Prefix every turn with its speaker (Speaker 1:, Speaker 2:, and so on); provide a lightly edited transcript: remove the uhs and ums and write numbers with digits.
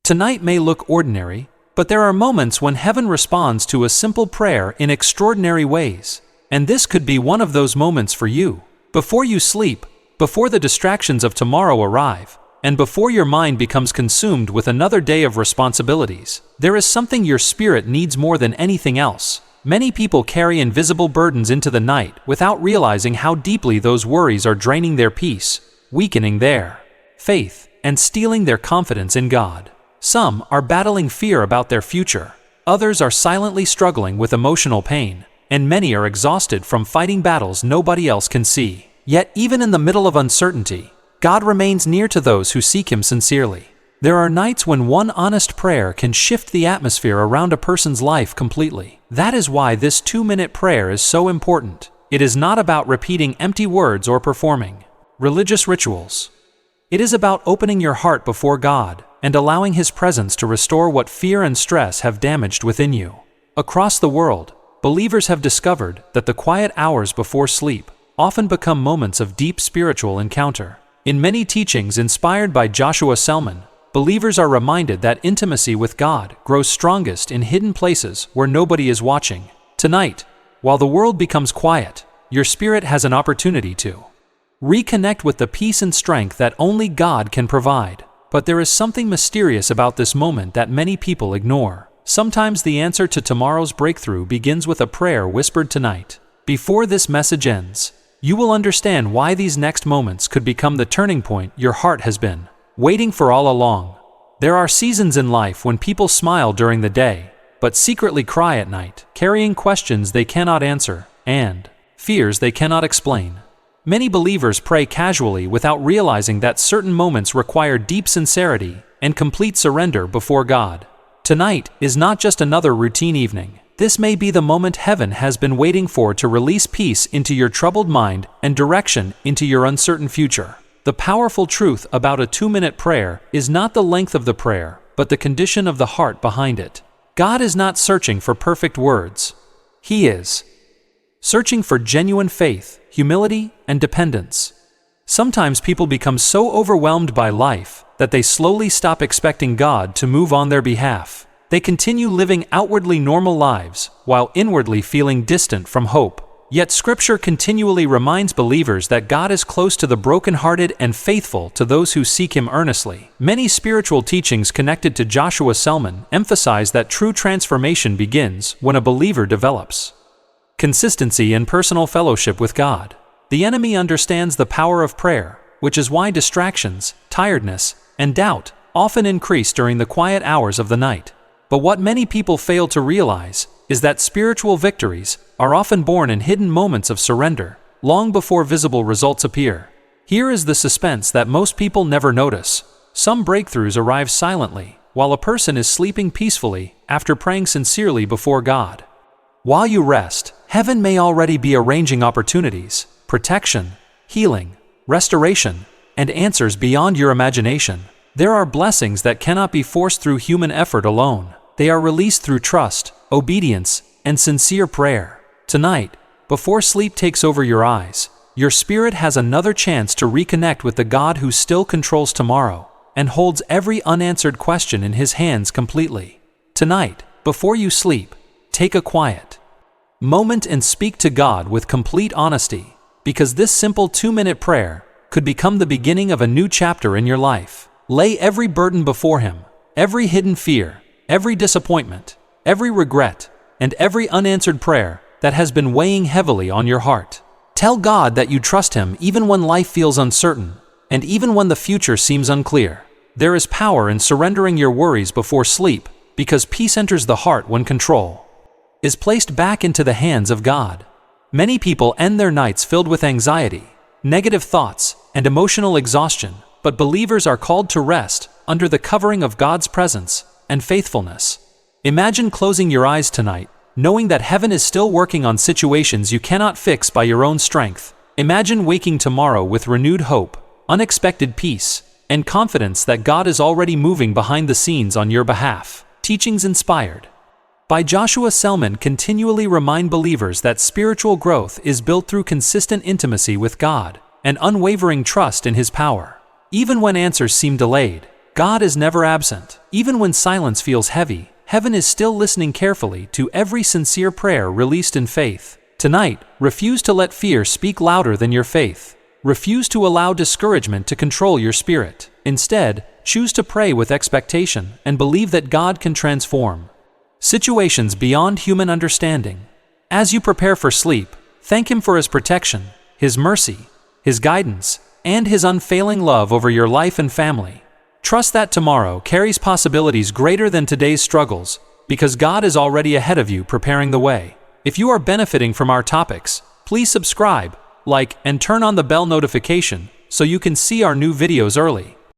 Speaker 1: Tonight may look ordinary, but there are moments when heaven responds to a simple prayer in extraordinary ways. And this could be one of those moments for you. Before you sleep, before the distractions of tomorrow arrive, and before your mind becomes consumed with another day of responsibilities, there is something your spirit needs more than anything else. Many people carry invisible burdens into the night without realizing how deeply those worries are draining their peace, weakening their faith, and stealing their confidence in God. Some are battling fear about their future, others are silently struggling with emotional pain, and many are exhausted from fighting battles nobody else can see. Yet even in the middle of uncertainty, God remains near to those who seek Him sincerely. There are nights when one honest prayer can shift the atmosphere around a person's life completely. That is why this 2-minute prayer is so important. It is not about repeating empty words or performing religious rituals. It is about opening your heart before God and allowing His presence to restore what fear and stress have damaged within you. Across the world, believers have discovered that the quiet hours before sleep often become moments of deep spiritual encounter. In many teachings inspired by Joshua Selman, believers are reminded that intimacy with God grows strongest in hidden places where nobody is watching. Tonight, while the world becomes quiet, your spirit has an opportunity to reconnect with the peace and strength that only God can provide. But there is something mysterious about this moment that many people ignore. Sometimes the answer to tomorrow's breakthrough begins with a prayer whispered tonight. Before this message ends, you will understand why these next moments could become the turning point your heart has been waiting for all along. There are seasons in life when people smile during the day, but secretly cry at night, carrying questions they cannot answer and fears they cannot explain. Many believers pray casually without realizing that certain moments require deep sincerity and complete surrender before God. Tonight is not just another routine evening. This may be the moment heaven has been waiting for to release peace into your troubled mind and direction into your uncertain future. The powerful truth about a 2-minute prayer is not the length of the prayer, but the condition of the heart behind it. God is not searching for perfect words. He is searching for genuine faith, humility, and dependence. Sometimes people become so overwhelmed by life that they slowly stop expecting God to move on their behalf. They continue living outwardly normal lives while inwardly feeling distant from hope. Yet Scripture continually reminds believers that God is close to the brokenhearted and faithful to those who seek Him earnestly. Many spiritual teachings connected to Joshua Selman emphasize that true transformation begins when a believer develops consistency in personal fellowship with God. The enemy understands the power of prayer, which is why distractions, tiredness, and doubt often increase during the quiet hours of the night. But what many people fail to realize is that spiritual victories are often born in hidden moments of surrender, long before visible results appear. Here is the suspense that most people never notice. Some breakthroughs arrive silently, while a person is sleeping peacefully after praying sincerely before God. While you rest, heaven may already be arranging opportunities, protection, healing, restoration, and answers beyond your imagination. There are blessings that cannot be forced through human effort alone. They are released through trust, obedience, and sincere prayer. Tonight, before sleep takes over your eyes, your spirit has another chance to reconnect with the God who still controls tomorrow and holds every unanswered question in His hands completely. Tonight, before you sleep, take a quiet moment and speak to God with complete honesty, because this simple 2-minute prayer could become the beginning of a new chapter in your life. Lay every burden before Him, every hidden fear, every disappointment, every regret, and every unanswered prayer that has been weighing heavily on your heart. Tell God that you trust Him even when life feels uncertain, and even when the future seems unclear. There is power in surrendering your worries before sleep, because peace enters the heart when control is placed back into the hands of God. Many people end their nights filled with anxiety, negative thoughts, and emotional exhaustion, but believers are called to rest under the covering of God's presence and faithfulness. Imagine closing your eyes tonight, knowing that heaven is still working on situations you cannot fix by your own strength. Imagine waking tomorrow with renewed hope, unexpected peace, and confidence that God is already moving behind the scenes on your behalf. Teachings inspired by Joshua Selman continually remind believers that spiritual growth is built through consistent intimacy with God and unwavering trust in His power. Even when answers seem delayed, God is never absent. Even when silence feels heavy, heaven is still listening carefully to every sincere prayer released in faith. Tonight, refuse to let fear speak louder than your faith. Refuse to allow discouragement to control your spirit. Instead, choose to pray with expectation and believe that God can transform situations beyond human understanding. As you prepare for sleep, thank Him for His protection, His mercy, His guidance, and His unfailing love over your life and family. Trust that tomorrow carries possibilities greater than today's struggles, because God is already ahead of you preparing the way. If you are benefiting from our topics, please subscribe, like, and turn on the bell notification so you can see our new videos early.